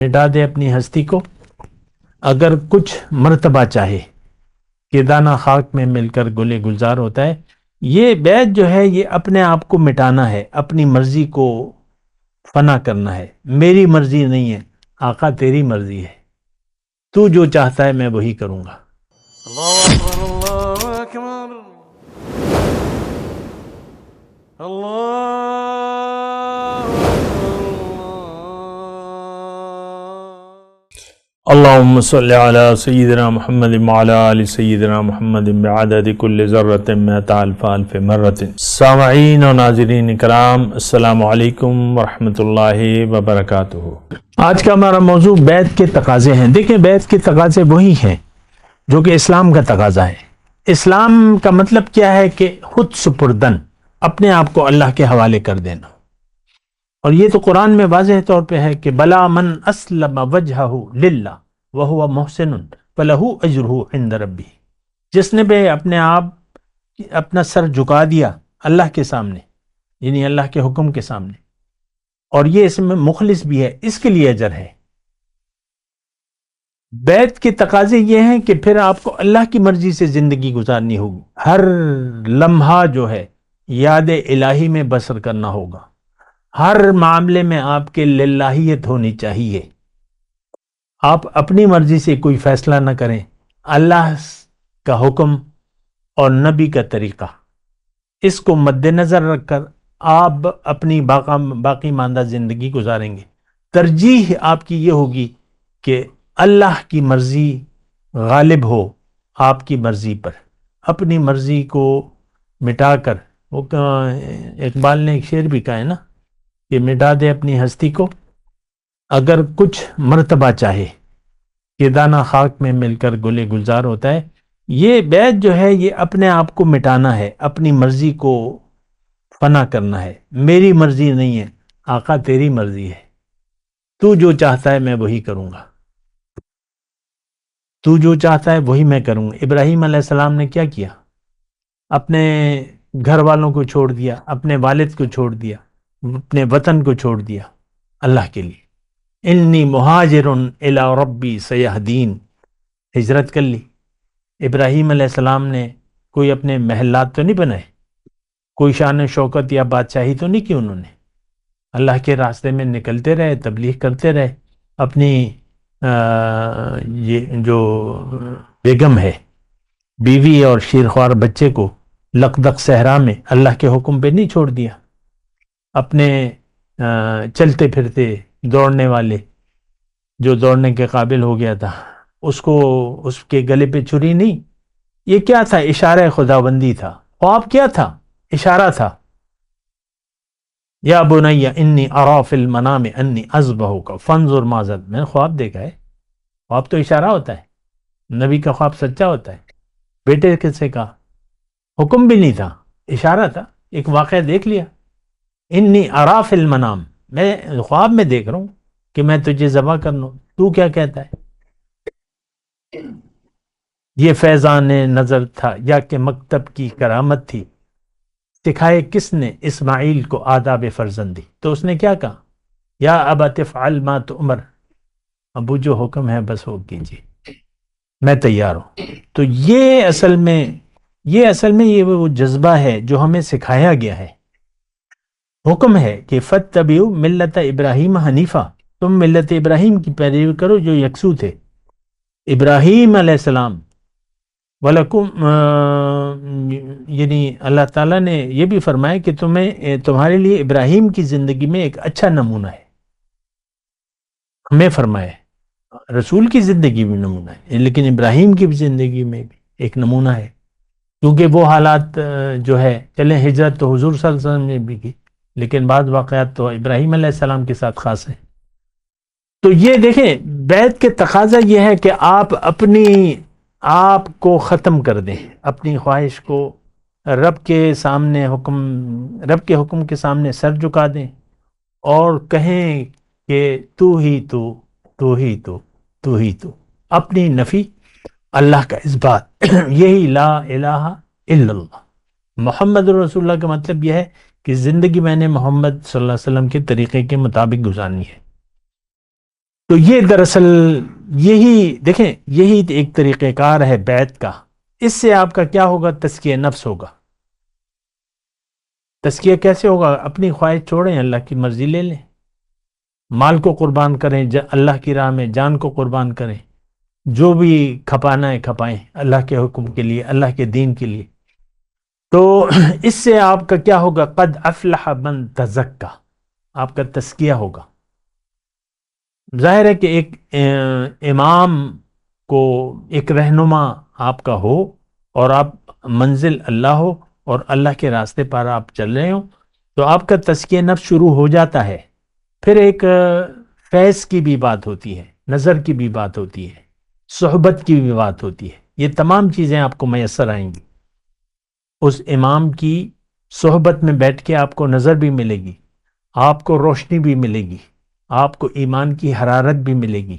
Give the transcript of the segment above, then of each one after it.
مٹا دے اپنی ہستی کو اگر کچھ مرتبہ چاہے کہ دانہ خاک میں مل کر گلے گلزار ہوتا ہے. یہ بیت جو ہے یہ اپنے آپ کو مٹانا ہے، اپنی مرضی کو فنا کرنا ہے. میری مرضی نہیں ہے آقا، تیری مرضی ہے. تو جو چاہتا ہے میں وہی کروں گا. اللہ اکبر اللہ اکبر اللہ اللہم صلی علی سیدنا محمد وعلی آل سیدنا محمد بعدد کل ذرۃ مئۃ الف الف مرۃ. سامعین و ناظرین کرام، السلام علیکم ورحمۃ اللہ وبرکاتہ. آج کا ہمارا موضوع بیت کے تقاضے ہیں. دیکھیں، بیت کے تقاضے وہی ہیں جو کہ اسلام کا تقاضا ہے. اسلام کا مطلب کیا ہے کہ خود سپردن، اپنے آپ کو اللہ کے حوالے کر دینا. اور یہ تو قرآن میں واضح طور پہ ہے کہ بلا من اسلم وجہہ للہ وہو محسن فلہ اجرہ عند ربہ. جس نے بھی اپنا سر جھکا دیا اللہ کے سامنے، یعنی اللہ کے حکم کے سامنے، اور یہ اس میں مخلص بھی ہے، اس کے لیے اجر ہے. بیت کے تقاضے یہ ہیں کہ پھر آپ کو اللہ کی مرضی سے زندگی گزارنی ہوگی. ہر لمحہ جو ہے یاد الہی میں بسر کرنا ہوگا. ہر معاملے میں آپ کے للہیت ہونی چاہیے. آپ اپنی مرضی سے کوئی فیصلہ نہ کریں. اللہ کا حکم اور نبی کا طریقہ، اس کو مد نظر رکھ کر آپ اپنی باقی ماندہ زندگی گزاریں گے. ترجیح آپ کی یہ ہوگی کہ اللہ کی مرضی غالب ہو آپ کی مرضی پر. اپنی مرضی کو مٹا کر، وہ اقبال نے ایک شعر بھی کہا ہے نا کہ مٹا دے اپنی ہستی کو اگر کچھ مرتبہ چاہے کہ دانہ خاک میں مل کر گلے گلزار ہوتا ہے. یہ بیت جو ہے یہ اپنے آپ کو مٹانا ہے، اپنی مرضی کو فنا کرنا ہے. میری مرضی نہیں ہے آقا، تیری مرضی ہے. تو جو چاہتا ہے میں وہی کروں گا. تو جو چاہتا ہے وہی میں کروں گا. ابراہیم علیہ السلام نے کیا کیا؟ اپنے گھر والوں کو چھوڑ دیا، اپنے والد کو چھوڑ دیا، اپنے وطن کو چھوڑ دیا اللہ کے لیے. انی مہاجر الی ربی سیہدین، ہجرت کر لی. ابراہیم علیہ السلام نے کوئی اپنے محلات تو نہیں بنائے، کوئی شان و شوکت یا بادشاہی تو نہیں کی. انہوں نے اللہ کے راستے میں نکلتے رہے، تبلیغ کرتے رہے. اپنی یہ جو بیگم ہے، بیوی اور شیرخوار بچے کو لقدق صحرا میں اللہ کے حکم پہ نہیں چھوڑ دیا. اپنے چلتے پھرتے دوڑنے والے، جو دوڑنے کے قابل ہو گیا تھا، اس کے گلے پہ چھری نہیں. یہ کیا تھا؟ اشارہ خداوندی تھا. خواب کیا تھا؟ اشارہ تھا. یا بنی انی اری فی المنام انی اذبحک فانظر ماذا. میں نے خواب دیکھا ہے. خواب تو اشارہ ہوتا ہے، نبی کا خواب سچا ہوتا ہے. بیٹے کس سے کہا؟ حکم بھی نہیں تھا، اشارہ تھا. ایک واقعہ دیکھ لیا. انی اری فی المنام، میں خواب میں دیکھ رہا ہوں کہ میں تجھے ذبح کر لوں. تو کیا کہتا ہے؟ یہ فیضان نظر تھا یا کہ مکتب کی کرامت تھی؟ سکھائے کس نے اسماعیل کو آداب فرزندی؟ تو اس نے کیا کہا؟ یا ابت افعل ما تؤمر، ابو جو حکم ہے بس وہ کیجیے، میں تیار ہوں. تو یہ اصل میں یہ وہ جذبہ ہے جو ہمیں سکھایا گیا ہے. حکم ہے کہ فاتبعوا ملت ابراہیم حنیفہ، تم ملت ابراہیم کی پیروی کرو جو یکسو تھے. ابراہیم علیہ السلام وَلَكُمْ، یعنی اللہ تعالیٰ نے یہ بھی فرمایا کہ تمہارے لیے ابراہیم کی زندگی میں ایک اچھا نمونہ ہے. ہمیں فرمایا رسول کی زندگی میں نمونہ ہے، لیکن ابراہیم کی زندگی میں بھی ایک نمونہ ہے. کیونکہ وہ حالات جو ہے، چلیں ہجرت تو حضور صلی اللہ علیہ وسلم نے بھی کی، لیکن بعض واقعات تو ابراہیم علیہ السلام کے ساتھ خاص ہیں. تو یہ دیکھیں، بیت کے تقاضا یہ ہے کہ آپ کو ختم کر دیں، اپنی خواہش کو رب کے حکم کے سامنے سر جھکا دیں اور کہیں کہ تو ہی تو. اپنی نفی، اللہ کا اثبات. یہی لا الہ الا اللہ محمد رسول اللہ کا مطلب یہ ہے کہ زندگی میں نے محمد صلی اللہ علیہ وسلم کے طریقے کے مطابق گزارنی ہے. تو یہ دراصل یہی دیکھیں، یہی ایک طریقہ کار ہے بیعت کا. اس سے آپ کا کیا ہوگا؟ تزکیہ نفس ہوگا. تزکیہ کیسے ہوگا؟ اپنی خواہش چھوڑیں، اللہ کی مرضی لے لیں. مال کو قربان کریں، اللہ کی راہ میں جان کو قربان کریں. جو بھی کھپانا ہے کھپائیں اللہ کے حکم کے لیے، اللہ کے دین کے لیے. تو اس سے آپ کا کیا ہوگا؟ قد افلح من تزکا، آپ کا تزکیہ ہوگا. ظاہر ہے کہ ایک امام کو، ایک رہنما آپ کا ہو، اور آپ منزل اللہ ہو اور اللہ کے راستے پر آپ چل رہے ہوں، تو آپ کا تزکیہ نفس شروع ہو جاتا ہے. پھر ایک فیض کی بھی بات ہوتی ہے، نظر کی بھی بات ہوتی ہے، صحبت کی بھی بات ہوتی ہے. یہ تمام چیزیں آپ کو میسر آئیں گی. اس امام کی صحبت میں بیٹھ کے آپ کو نظر بھی ملے گی، آپ کو روشنی بھی ملے گی، آپ کو ایمان کی حرارت بھی ملے گی،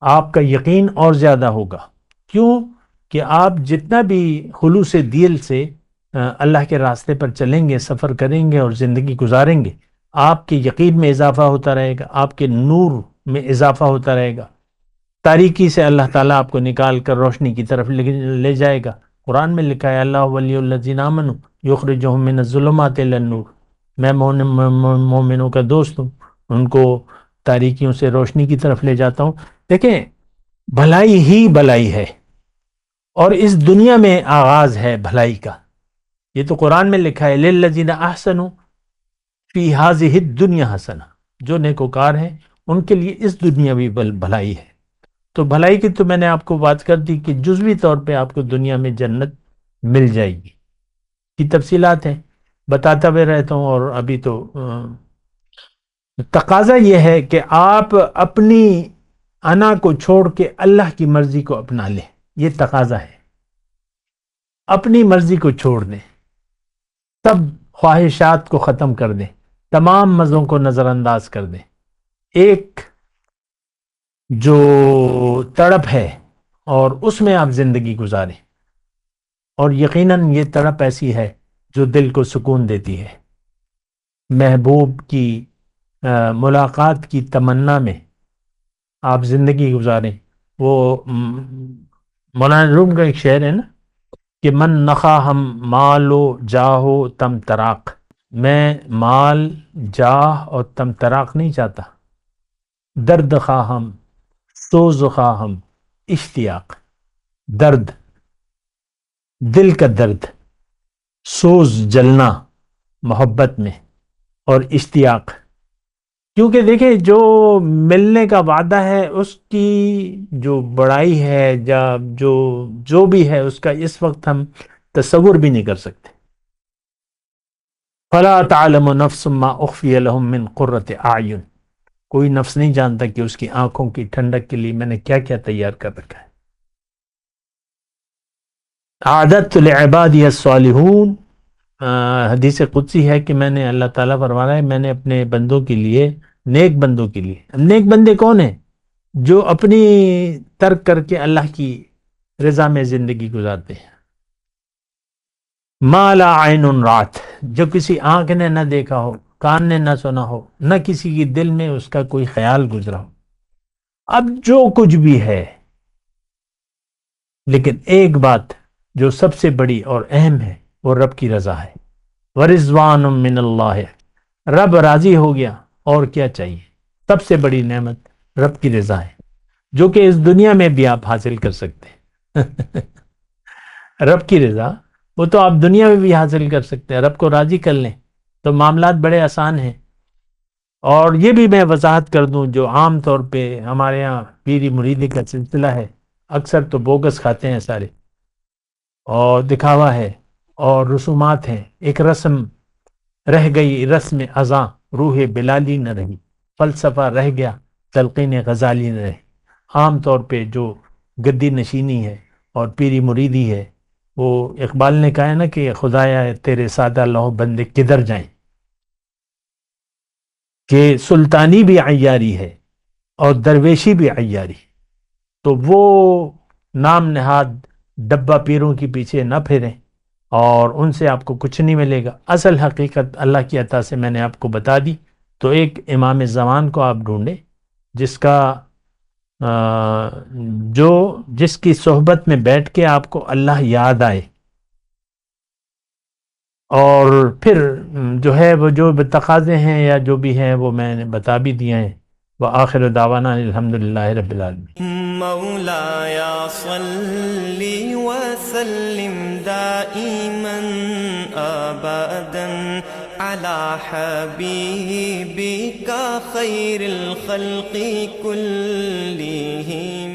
آپ کا یقین اور زیادہ ہوگا. کیوں کہ آپ جتنا بھی خلوص دل سے اللہ کے راستے پر چلیں گے، سفر کریں گے اور زندگی گزاریں گے، آپ کے یقین میں اضافہ ہوتا رہے گا، آپ کے نور میں اضافہ ہوتا رہے گا. تاریکی سے اللہ تعالیٰ آپ کو نکال کر روشنی کی طرف لے جائے گا. قرآن میں لکھا ہے اللہ ولی الذین آمنوا یخرجہم من الظلمات الی النور، میں مومنوں کا دوست ہوں، ان کو تاریکیوں سے روشنی کی طرف لے جاتا ہوں. دیکھیں، بھلائی ہی بھلائی ہے، اور اس دنیا میں آغاز ہے بھلائی کا. یہ تو قرآن میں لکھا ہے للذین احسنوا فی ہذہ الدنیا حسنہ، جو نیکوکار ہیں ان کے لیے اس دنیا بھی بھلائی ہے. تو بھلائی کی تو میں نے آپ کو بات کر دی کہ جزوی طور پہ آپ کو دنیا میں جنت مل جائے گی. کی تفصیلات ہیں، بتاتا بھی رہتا ہوں. اور ابھی تو تقاضا یہ ہے کہ آپ اپنی انا کو چھوڑ کے اللہ کی مرضی کو اپنا لیں. یہ تقاضا ہے، اپنی مرضی کو چھوڑ دیں، سب خواہشات کو ختم کر دیں، تمام مزوں کو نظر انداز کر دیں. ایک جو تڑپ ہے اور اس میں آپ زندگی گزاریں، اور یقیناً یہ تڑپ ایسی ہے جو دل کو سکون دیتی ہے. محبوب کی ملاقات کی تمنا میں آپ زندگی گزاریں. وہ مولانا روم کا ایک شعر ہے نا کہ من نخا ہم مالو جاہو تم تراق، میں مال جاہ اور تم تراق نہیں چاہتا. درد خواہم سوز خواہم اشتیاق، درد دل کا درد، سوز جلنا محبت میں، اور اشتیاق. کیونکہ دیکھیں جو ملنے کا وعدہ ہے اس کی جو بڑائی ہے، جو بھی ہے اس کا اس وقت ہم تصور بھی نہیں کر سکتے. فلا تعلم نفس ما اخفی لهم من قرۃ اعین، کوئی نفس نہیں جانتا کہ اس کی آنکھوں کی ٹھنڈک کے لیے میں نے کیا کیا تیار کر رکھا ہے. اعددت لعبادی الصالحون، حدیث قدسی ہے کہ میں نے، اللہ تعالیٰ فرما رہا ہے، میں نے اپنے بندوں کے لیے، نیک بندوں کے لیے. نیک بندے کون ہیں؟ جو اپنی ترک کر کے اللہ کی رضا میں زندگی گزارتے ہیں. ما لا عین رات، جو کسی آنکھ نے نہ دیکھا ہو، کان نے نہ سنا ہو، نہ کسی کی دل میں اس کا کوئی خیال گزرا ہو. اب جو کچھ بھی ہے، لیکن ایک بات جو سب سے بڑی اور اہم ہے وہ رب کی رضا ہے. ورضوان من اللہ، رب راضی ہو گیا، اور کیا چاہیے؟ سب سے بڑی نعمت رب کی رضا ہے، جو کہ اس دنیا میں بھی آپ حاصل کر سکتے ہیں. رب کی رضا وہ تو آپ دنیا میں بھی حاصل کر سکتے ہیں. رب کو راضی کر لیں تو معاملات بڑے آسان ہیں. اور یہ بھی میں وضاحت کر دوں، جو عام طور پہ ہمارے ہاں پیری مریدی کا سلسلہ ہے، اکثر تو بوگس کھاتے ہیں سارے، اور دکھاوا ہے اور رسومات ہیں. ایک رسم رہ گئی، رسم ازاں روح بلالی نہ رہی، فلسفہ رہ گیا تلقین غزالی نہ رہی. عام طور پہ جو گدی نشینی ہے اور پیری مریدی ہے، وہ اقبال نے کہا ہے نا کہ خدایا تیرے سادہ لوح بندے کدھر جائیں، کہ سلطانی بھی عیاری ہے اور درویشی بھی عیاری. تو وہ نام نہاد ڈبہ پیروں کے پیچھے نہ پھریں، اور ان سے آپ کو کچھ نہیں ملے گا. اصل حقیقت اللہ کی عطا سے میں نے آپ کو بتا دی. تو ایک امام زمان کو آپ ڈھونڈیں جس کا جو جس کی صحبت میں بیٹھ کے آپ کو اللہ یاد آئے، اور پھر جو ہے وہ جو تقاضے ہیں یا جو بھی ہیں وہ میں نے بتا بھی دیے ہیں. وآخر دعوانا الحمدللہ رب العالمین. مولاي صل وسلم دائما ابدا على حبيبك خير الخلق كلهم.